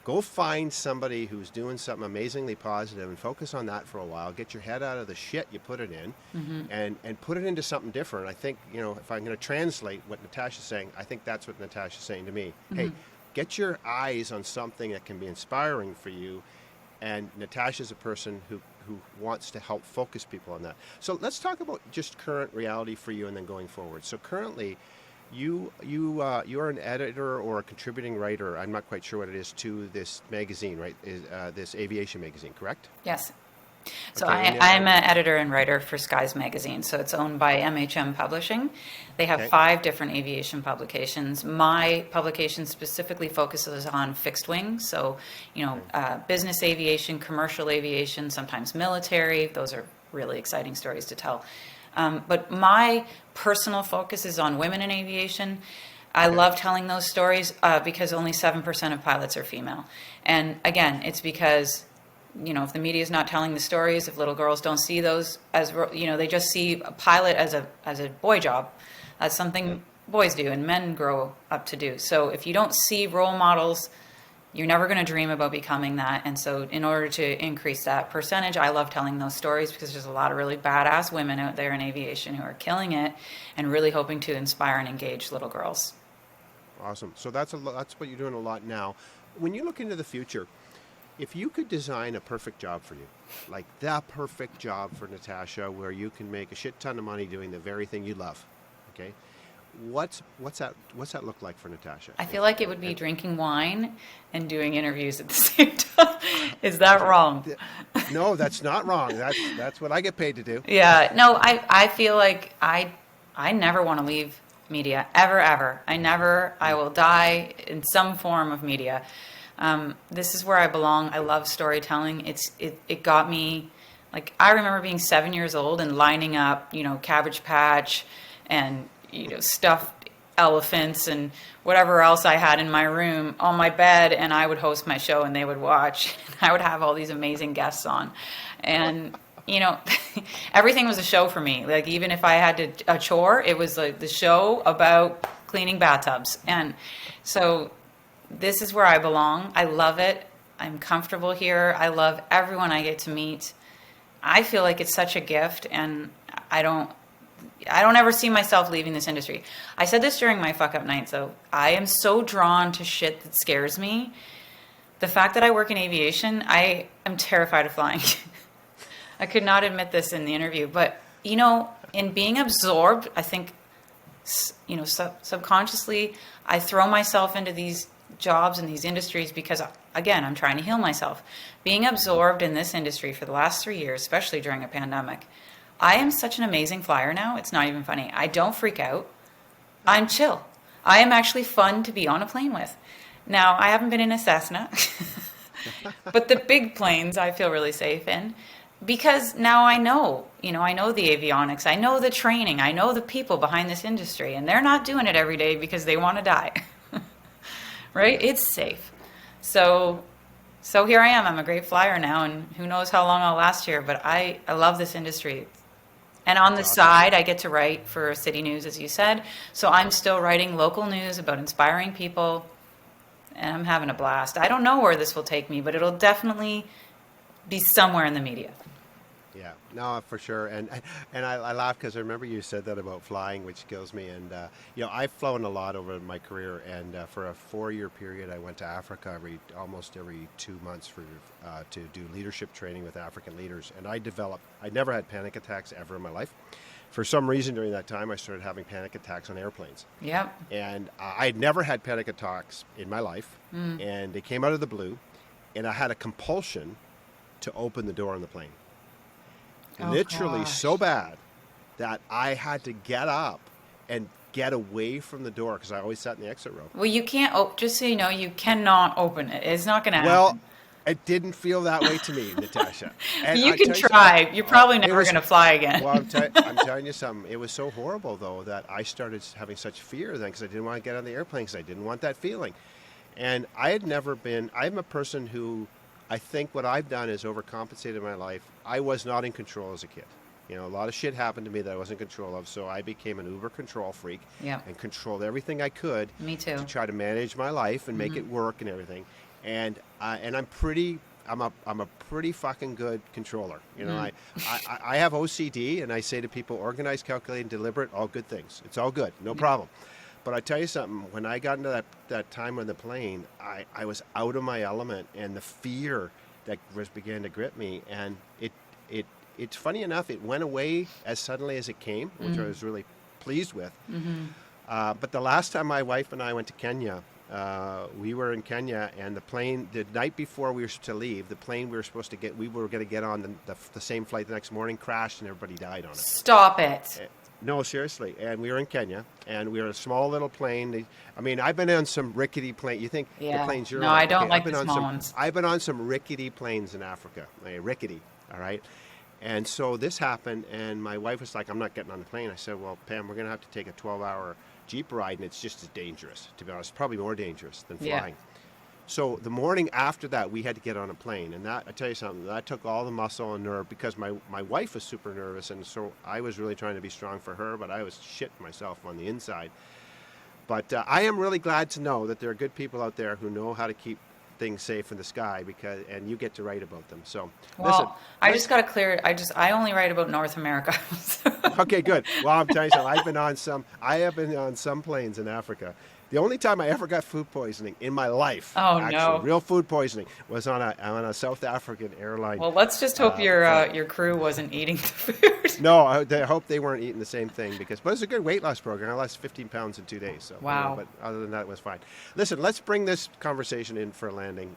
Go find somebody who's doing something amazingly positive and focus on that for a while. Get your head out of the shit you put it in, and put it into something different. I think, if I'm going to translate what Natasha's saying, I think that's what Natasha's saying to me. Hey, get your eyes on something that can be inspiring for you. And Natasha's a person who wants to help focus people on that. So let's talk about just current reality for you, and then going forward. So currently, you're an editor or a contributing writer, I'm not quite sure what it is, to this magazine, right? This aviation magazine, correct? Yes. So Okay, I'm an editor and writer for Skies Magazine. So it's owned by MHM Publishing. They have 5 different aviation publications. My publication specifically focuses on fixed wing. So, business aviation, commercial aviation, sometimes military. Those are really exciting stories to tell. But my personal focus is on women in aviation. I love telling those stories because only 7% of pilots are female. And again, it's because, if the media is not telling the stories, if little girls don't see those as, they just see a pilot as a boy job. That's something boys do and men grow up to do. So if you don't see role models you're never going to dream about becoming that. And so in order to increase that percentage, I love telling those stories because there's a lot of really badass women out there in aviation who are killing it and really hoping to inspire and engage little girls. Awesome. So that's that's what you're doing a lot now. When you look into the future, if you could design a perfect job for you, like the perfect job for Natasha, where you can make a shit ton of money doing the very thing you love, okay? What's that look like for Natasha? I feel like it would be drinking wine and doing interviews at the same time. Is that wrong? No, that's not wrong. That's what I get paid to do. Yeah, no, I feel like I never want to leave media, ever. I will die in some form of media. This is where I belong. I love storytelling. It got me, like, I remember being 7 years old and lining up, Cabbage Patch and, stuffed elephants and whatever else I had in my room on my bed, and I would host my show and they would watch. I would have all these amazing guests on. And everything was a show for me. Like, even if I had a chore, it was like the show about cleaning bathtubs. And so this is where I belong. I love it. I'm comfortable here. I love everyone I get to meet. I feel like it's such a gift, and I don't ever see myself leaving this industry. I said this during my fuck up night, though. I am so drawn to shit that scares me. The fact that I work in aviation, I am terrified of flying. I could not admit this in the interview, but in being absorbed, I think, subconsciously, I throw myself into these jobs and these industries because, again, I'm trying to heal myself. Being absorbed in this industry for the last 3 years, especially during a pandemic, I am such an amazing flyer now. It's not even funny. I don't freak out. I'm chill. I am actually fun to be on a plane with. Now, I haven't been in a Cessna, but the big planes I feel really safe in. Because now I know the avionics, I know the training, I know the people behind this industry, and they're not doing it every day because they want to die, right? It's safe. So here I am. I'm a great flyer now, and who knows how long I'll last here, but I love this industry. And on the side, I get to write for City News, as you said. So I'm still writing local news about inspiring people, and I'm having a blast. I don't know where this will take me, but it'll definitely be somewhere in the media. Yeah, no, for sure. And I laugh because I remember you said that about flying, which kills me. And, I've flown a lot over my career. And for a 4-year period, I went to Africa almost every 2 months to do leadership training with African leaders. And I never had panic attacks ever in my life. For some reason during that time, I started having panic attacks on airplanes. Yep. And I had never had panic attacks in my life. And they came out of the blue. And I had a compulsion to open the door on the plane. Literally so bad that I had to get up and get away from the door because I always sat in the exit row. Well, you can't, just so you know, you cannot open it. It's not going to happen. Well, it didn't feel that way to me, Natasha. And you can try. You're probably never going to fly again. Well, I'm telling you something. It was so horrible, though, that I started having such fear then because I didn't want to get on the airplane because I didn't want that feeling. And I'm a person who, I think what I've done is overcompensated in my life. I was not in control as a kid. A lot of shit happened to me that I wasn't in control of, so I became an uber control freak and controlled everything I could. Me too. To try to manage my life and make it work and everything. And I'm a pretty fucking good controller. I have OCD, and I say to people, organized, calculated, deliberate, all good things. It's all good, no problem. But I tell you something, when I got into that time on the plane, I was out of my element, and the fear that began to grip me, and it's funny enough, it went away as suddenly as it came, which I was really pleased with. But the last time my wife and I went to Kenya, we were in Kenya, and the plane, the night before we were to leave, the plane we were going to get on the same flight the next morning, crashed, and everybody died on it. Stop it. No, seriously. And we were in Kenya, and we were in a small little plane. I've been on some rickety planes. You think the planes you're on? No, I don't like the small ones. I've been on some rickety planes in Africa. Rickety, all right? And so this happened, and my wife was like, I'm not getting on the plane. I said, well, Pam, we're going to have to take a 12-hour Jeep ride, and it's just as dangerous, to be honest. Probably more dangerous than flying. So the morning after that, we had to get on a plane. And that, I tell you something, that took all the muscle and nerve because my wife was super nervous. And so I was really trying to be strong for her, but I was shitting myself on the inside. But I am really glad to know that there are good people out there who know how to keep things safe in the sky and you get to write about them. So listen, Well, I just got to clear. I only write about North America. okay, good. Well, I'm telling you something. I have been on some planes in Africa. The only time I ever got food poisoning in my life, Oh actually, no. real food poisoning, was on a South African airline Well, let's just hope flight. your crew wasn't eating the food. No, I hope they weren't eating the same thing but it's a good weight loss program. I lost 15 pounds in 2 days. So, Wow. but other than that, it was fine. Listen, let's bring this conversation in for a landing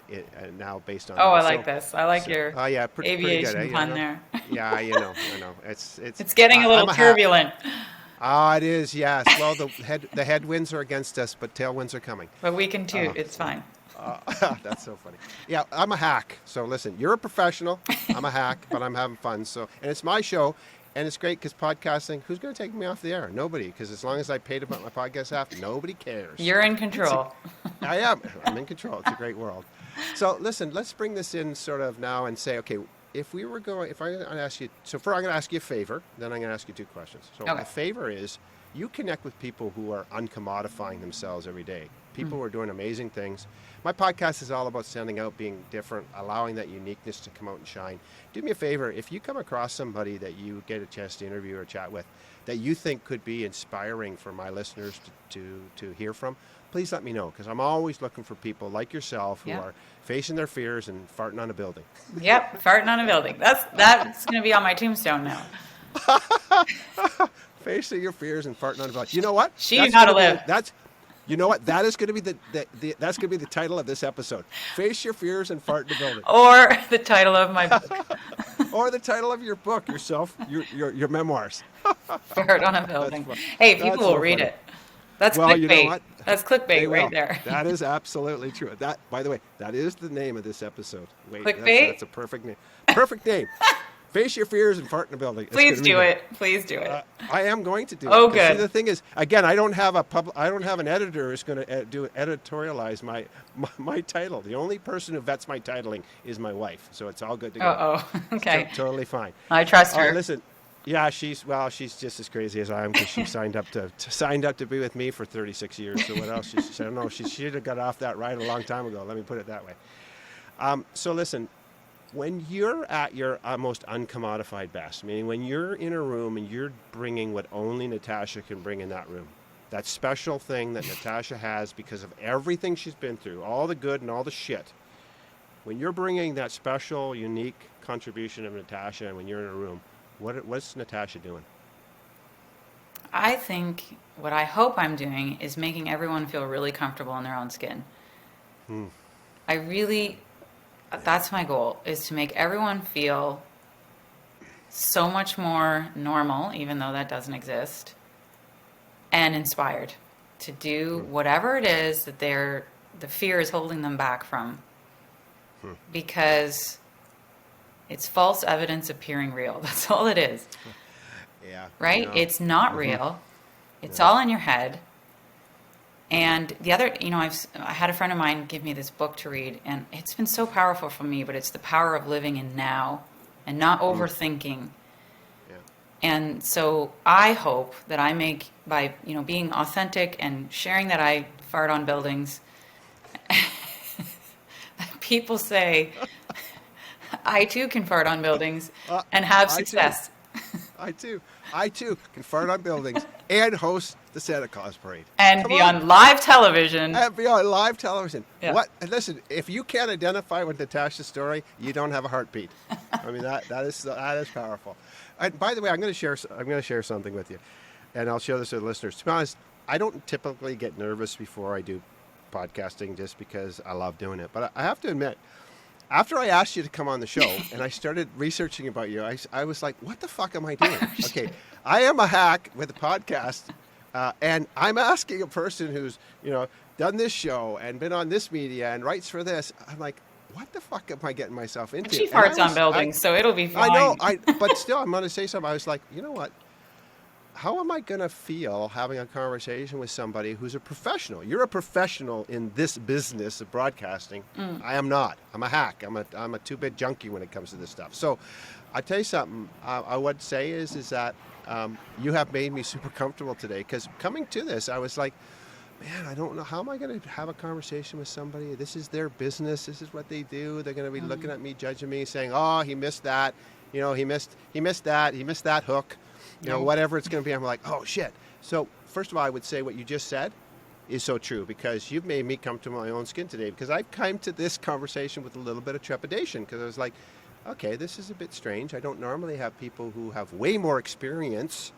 now based on Oh, that. I like this. I like your yeah, pretty aviation good. pun there. Yeah, I know. It's getting a little I'm hack. turbulent, Ah, it is. Yes. Well, the headwinds are against us, but tailwinds are coming. but we can toot. It's fine. That's so funny. Yeah, I'm a hack. So listen, you're a professional. I'm a hack, but I'm having fun. So, and it's my show, and it's great because podcasting. Who's going to take me off the air? Nobody. Because as long as I paid about my podcast app, nobody cares. You're in control. I am. I'm in control. It's a great world. So listen, let's bring this in sort of now and say, okay, if I'm going to ask you, so first I'm going to ask you a favor, then I'm going to ask you 2 questions. So Okay. my favor is you connect with people who are uncommodifying themselves every day. People who are doing amazing things. My podcast is all about standing out, being different, allowing that uniqueness to come out and shine. Do me a favor, if you come across somebody that you get a chance to interview or chat with that you think could be inspiring for my listeners to hear from, please let me know, because I'm always looking for people like yourself who Yeah. are facing their fears and farting on a building. Yep, farting on a building. That's going to be on my tombstone now. Facing your fears and farting on a building. You know what? She knew how to live. You know what? That is going to be that's going to be the title of this episode. Face your fears and fart in the building. Or the title of my book, Or the title of your book, your memoirs. Fart on a Building. fun. Hey, people That's will so read funny. it. That's Well, clickbait. you know what? That's They clickbait right will. there. That is absolutely true. That, by the way, that is the name of this episode. Wait, Clickbait? That's a perfect name. Perfect name. Face your fears and fart in the building. It's Please gonna be do good. it. Please do it. I am going to do Oh, it. 'Cause see, good. the thing is, again, I don't have an editor who's going to editorialize my title. The only person who vets my titling is my wife, so it's all good to go. Uh-oh. Okay. It's totally fine. I trust her. Listen, yeah, she's just as crazy as I am because she signed up to be with me for 36 years. So what else? She said, no, she should have got off that ride a long time ago. Let me put it that way. So listen. When you're at your most uncommodified best, meaning when you're in a room and you're bringing what only Natasha can bring in that room, that special thing that Natasha has because of everything she's been through, all the good and all the shit, when you're bringing that special, unique contribution of Natasha and when you're in a room, what's Natasha doing? I think what I hope I'm doing is making everyone feel really comfortable in their own skin. That's my goal, is to make everyone feel so much more normal, even though that doesn't exist, and inspired to do whatever it is that the fear is holding them back from. Because it's false evidence appearing real. That's all it is. Yeah. Right? No. It's not real. It's all in your head. And the other, I had a friend of mine give me this book to read, and it's been so powerful for me, but it's The Power of Living in Now and not overthinking. Yeah. And so I hope that I make, by, being authentic and sharing that I fart on buildings, people say, I too can fart on buildings and have success. I too can fart on buildings and host the Santa Claus parade. And Come be on live television. And be on live television. Yeah. What? And listen, if you can't identify with Natasha's story, you don't have a heartbeat. I mean that is powerful. And by the way, I'm going to share something with you, and I'll share this with listeners. To be honest, I don't typically get nervous before I do podcasting, just because I love doing it. But I have to admit, after I asked you to come on the show and I started researching about you, I was like, what the fuck am I doing? Okay, I am a hack with a podcast, and I'm asking a person who's, done this show and been on this media and writes for this. I'm like, what the fuck am I getting myself into? She farts on buildings, so it'll be fine. I know, but still, I'm going to say something. I was like, you know what? How am I going to feel having a conversation with somebody who's a professional? You're a professional in this business of broadcasting. I am not. I'm a hack. I'm a two-bit junkie when it comes to this stuff. So I tell you something. I would say is that you have made me super comfortable today, because coming to this, I was like, man, I don't know, how am I going to have a conversation with somebody? This is their business. This is what they do. They're going to be looking at me, judging me, saying, "Oh, he missed that. He missed that. He missed that hook." No. Whatever it's going to be. I'm like, "Oh shit." So first of all, I would say what you just said is so true, because you've made me come to my own skin today, because I've come to this conversation with a little bit of trepidation, because I was like, okay, this is a bit strange. I don't normally have people who have way more experience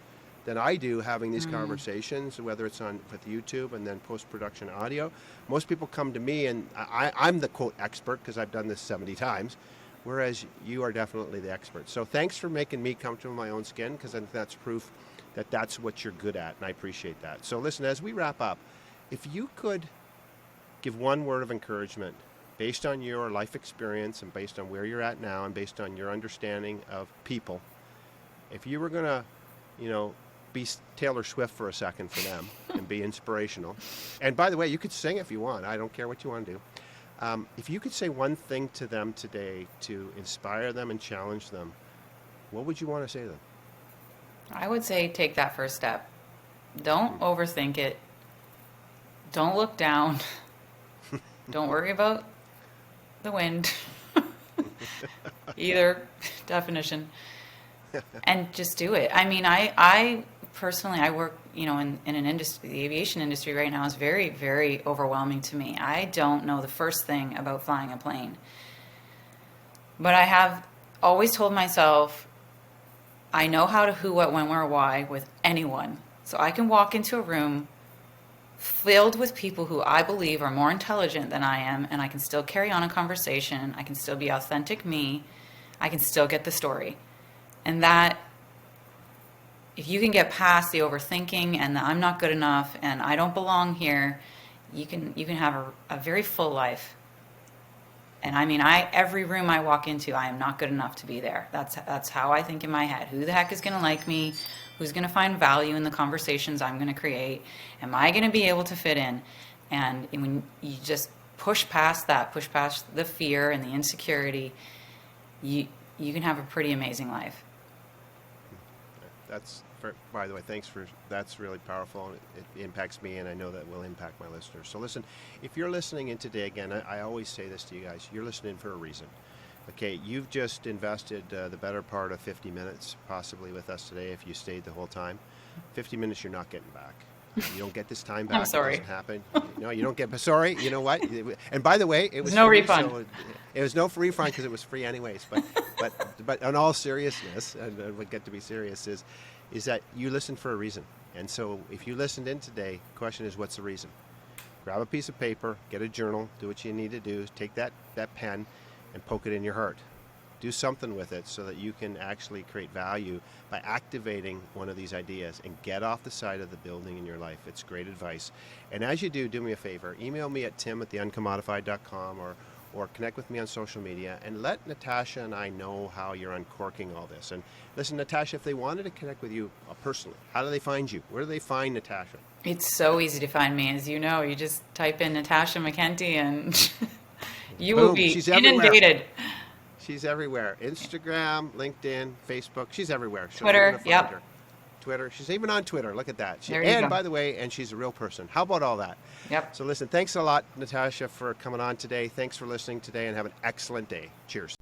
than I do having these conversations, whether it's on with YouTube and then post-production audio. Most people come to me and I'm the quote expert because I've done this 70 times, whereas you are definitely the expert. So thanks for making me comfortable in my own skin, because I think that's proof that that's what you're good at, and I appreciate that. So listen, as we wrap up, if you could give one word of encouragement based on your life experience and based on where you're at now and based on your understanding of people, if you were going to, be Taylor Swift for a second for them and be inspirational, and by the way, you could sing if you want. I don't care what you want to do. If you could say one thing to them today to inspire them and challenge them, what would you want to say to them? I would say take that first step. Don't overthink it. Don't look down. Don't worry about the wind. Either definition. And just do it. I mean, I personally, I work, in an industry, the aviation industry right now is very, very overwhelming to me. I don't know the first thing about flying a plane. But I have always told myself, I know how to who, what, when, where, why with anyone. So I can walk into a room filled with people who I believe are more intelligent than I am, and I can still carry on a conversation. I can still be authentic me. I can still get the story. And that, if you can get past the overthinking and the I'm not good enough and I don't belong here, you can have a very full life. And I mean, every room I walk into, I am not good enough to be there. That's how I think in my head. Who the heck is going to like me? Who's going to find value in the conversations I'm going to create? Am I going to be able to fit in? And when you just push past that, push past the fear and the insecurity, you can have a pretty amazing life. By the way, that's really powerful. It impacts me, and I know that will impact my listeners. So listen, if you're listening in today, again, I always say this to you guys, you're listening for a reason. Okay, you've just invested the better part of 50 minutes possibly with us today if you stayed the whole time. 50 minutes you're not getting back. You don't get this time back. I'm sorry. It doesn't happen. No, you don't get. Sorry. You know what? And by the way, it was no free, refund. So it was no refund because it was free anyways. But in all seriousness, and we get to be serious, is that you listened for a reason. And so if you listened in today, the question is, what's the reason? Grab a piece of paper, get a journal, do what you need to do, take that pen and poke it in your heart. Do something with it so that you can actually create value by activating one of these ideas and get off the side of the building in your life. It's great advice. And as you do me a favor, email me at tim@theuncommodified.com or connect with me on social media and let Natasha and I know how you're uncorking all this. And listen, Natasha, if they wanted to connect with you personally, how do they find you? Where do they find Natasha? It's so easy to find me, as you know. You just type in Natasha McKenty and you Boom, will be she's everywhere. Inundated. She's everywhere. Instagram, LinkedIn, Facebook. She's everywhere. So Twitter, you're gonna find yep. her. Twitter. She's even on Twitter. Look at that. There you And go. by the way, and she's a real person. How about all that? Yep. So listen, thanks a lot, Natasha, for coming on today. Thanks for listening today, and have an excellent day. Cheers.